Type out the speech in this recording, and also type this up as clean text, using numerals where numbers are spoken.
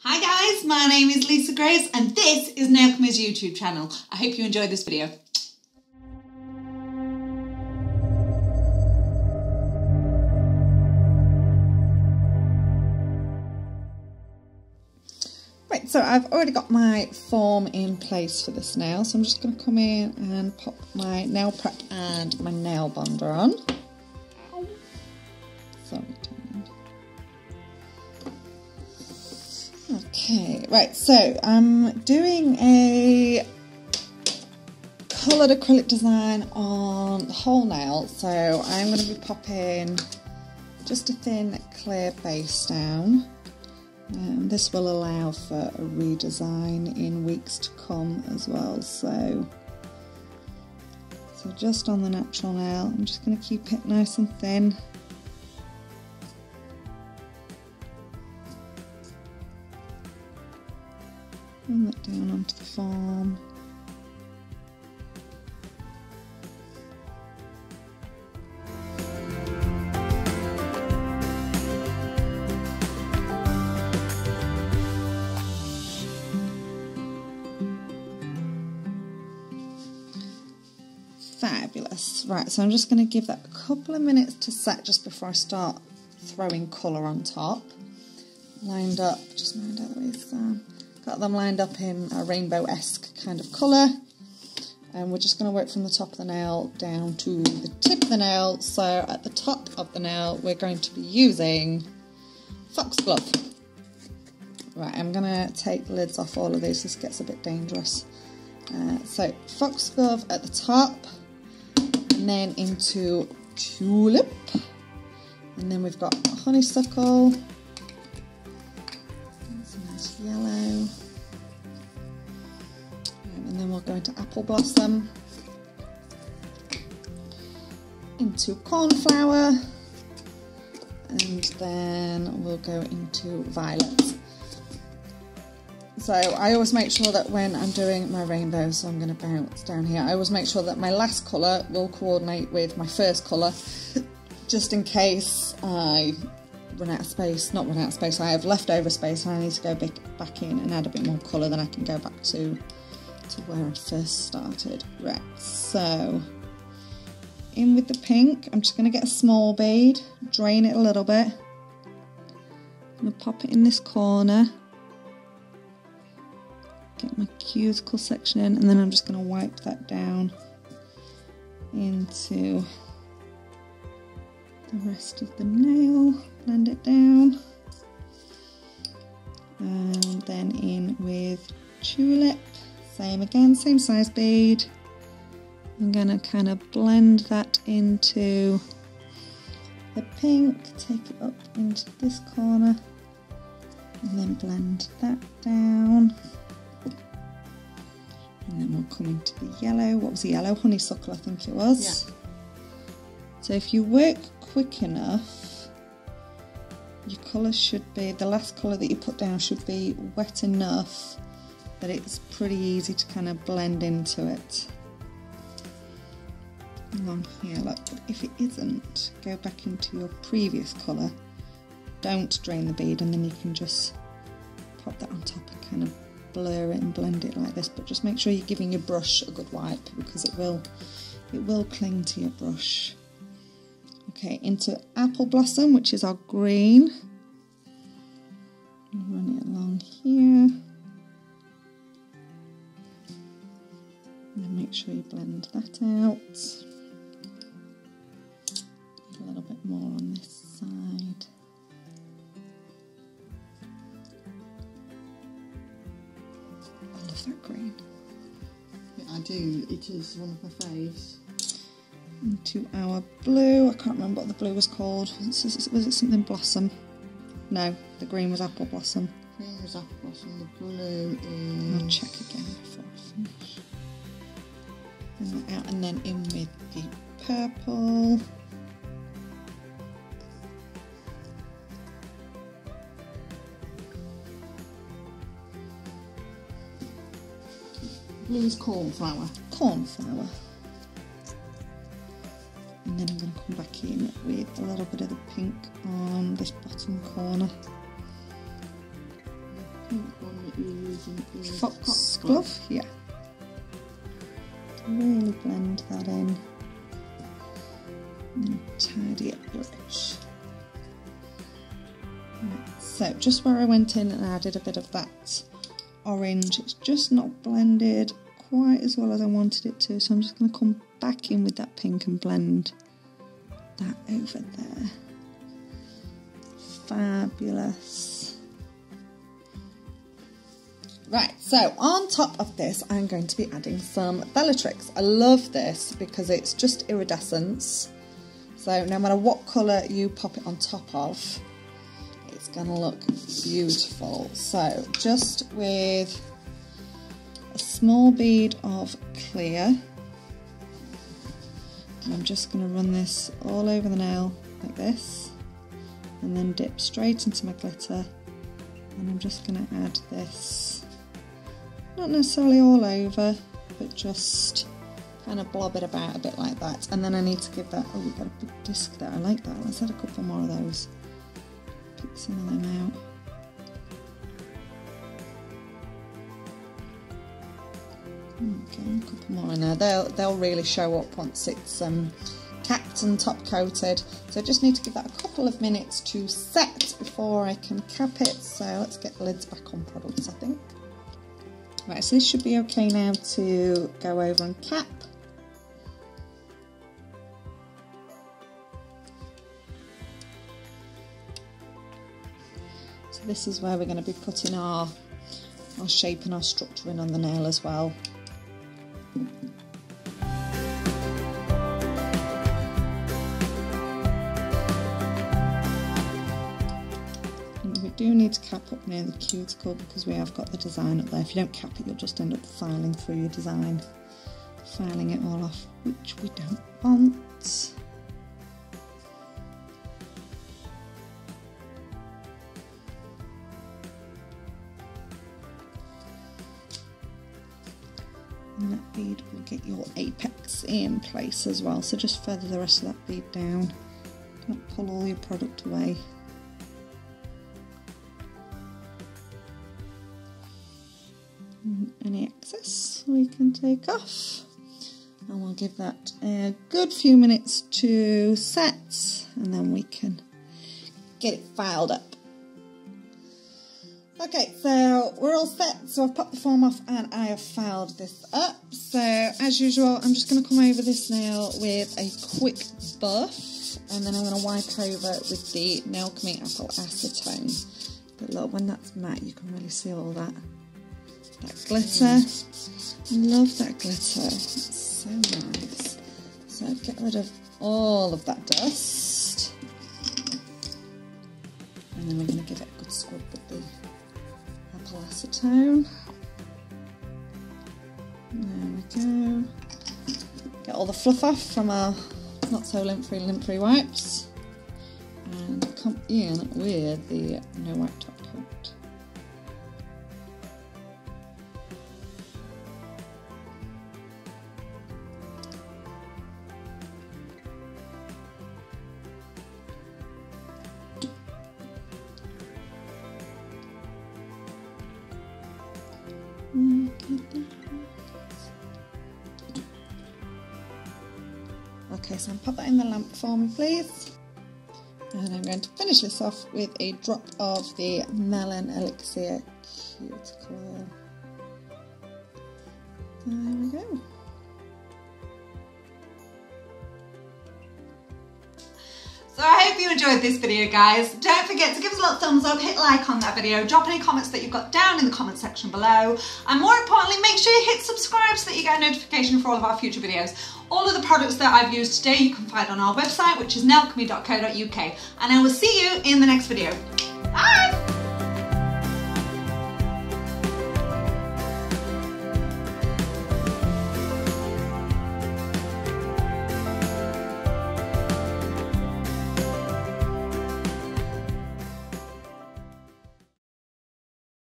Hi guys, my name is Lisa Grace and this is Nailchemy's YouTube channel. I hope you enjoyed this video. Right, so I've already got my form in place for this nail, so I'm just going to come in and pop my nail prep and my nail bonder on. Sorry. Okay, right, so I'm doing a coloured acrylic design on the whole nail, so I'm going to be popping just a thin clear base down. This will allow for a redesign in weeks to come as well, so just on the natural nail, I'm just going to keep it nice and thin. Bring that down onto the form. Fabulous. Right, so I'm just going to give that a couple of minutes to set just before I start throwing colour on top. Lined up, just mind out the way Sam. Got them lined up in a rainbow-esque kind of colour, and we're just going to work from the top of the nail down to the tip of the nail. So at the top of the nail we're going to be using foxglove. Right, I'm going to take the lids off all of these, this gets a bit dangerous. So foxglove at the top, and then into tulip, and then we've got honeysuckle. Yellow, and then we'll go into apple blossom, into cornflower, and then we'll go into violet. So I always make sure that when I'm doing my rainbow, so I'm going to bounce down here, I always make sure that my last colour will coordinate with my first colour, just in case I run out of space, not run out of space, I have leftover space and I need to go back in and add a bit more colour, then I can go back to where I first started. Right, so in with the pink, I'm just going to get a small bead, drain it a little bit, I'm going to pop it in this corner, get my cuticle section in, and then I'm just going to wipe that down into the rest of the nail, blend it down, and then in with tulip, same again, same size bead. I'm going to kind of blend that into the pink, take it up into this corner, and then blend that down. And then we'll come into the yellow. What was the yellow? Honeysuckle, I think it was. Yeah. So if you work quick enough, your colour should be, the last colour that you put down should be wet enough that it's pretty easy to kind of blend into it. Along here, look, but if it isn't, go back into your previous colour, don't drain the bead, and then you can just pop that on top and kind of blur it and blend it like this, but just make sure you're giving your brush a good wipe because it will cling to your brush. Okay, into apple blossom, which is our green. Run it along here. And then make sure you blend that out. A little bit more on this side. I love that green. Yeah, I do. It is one of my faves. Into our blue, I can't remember what the blue was called. Was it something blossom? No, the green was apple blossom. Green was apple blossom, the blue is... I'll check again before I finish. Bring that out, and then in with the purple. Blue is cornflower. Cornflower. And then I'm going to come back in with a little bit of the pink on this bottom corner. pink one that you're using is Foxglove, yeah. Really blend that in and tidy up your edge. Right, so just where I went in and added a bit of that orange, it's just not blended quite as well as I wanted it to, so I'm just going to come back in with that pink and blend that over there. Fabulous. Right, so on top of this I'm going to be adding some Bellatrix. I love this because it's just iridescence, so no matter what colour you pop it on top of, it's going to look beautiful. So just with a small bead of clear, and I'm just going to run this all over the nail like this, and then dip straight into my glitter, and I'm just going to add this, not necessarily all over, but just kind of blob it about a bit like that. And then I need to give that, oh, we've got a big disc there, I like that, let's add a couple more of those, pick some of them out. Okay, a couple more in there. They'll really show up once it's capped and top coated. So I just need to give that a couple of minutes to set before I can cap it. So let's get the lids back on products, I think. Right, so this should be okay now to go over and cap. So this is where we're going to be putting our shape and our structure in on the nail as well. And we do need to cap up near the cuticle because we have got the design up there. If you don't cap it, you'll just end up filing through your design, filing it all off, which we don't want. And that bead will get your apex in place as well, so just feather the rest of that bead down. Don't pull all your product away. And any excess we can take off, and we'll give that a good few minutes to set, and then we can get it filed up. Okay, so we're all set, so I've popped the foam off and I have filed this up. So as usual, I'm just going to come over this nail with a quick buff, and then I'm going to wipe over with the Nailchemy Apple Acetone. But look, when that's matte, you can really see all that glitter. Love that glitter, it's so nice. So get rid of all of that dust, and then we're going to give it a good scrub with the acetone. There we go. Get all the fluff off from our not so lint-free wipes, and come in with the no wipe top coat. Okay, so pop that in the lamp for me, please. And I'm going to finish this off with a drop of the Melon Elixir Cuticle Oil. There we go. So I hope you enjoyed this video, guys. Don't forget to give us a little thumbs up, hit like on that video, drop any comments that you've got down in the comment section below, and more importantly, make sure you hit subscribe so that you get a notification for all of our future videos. All of the products that I've used today you can find on our website, which is nailchemy.co.uk, and I will see you in the next video.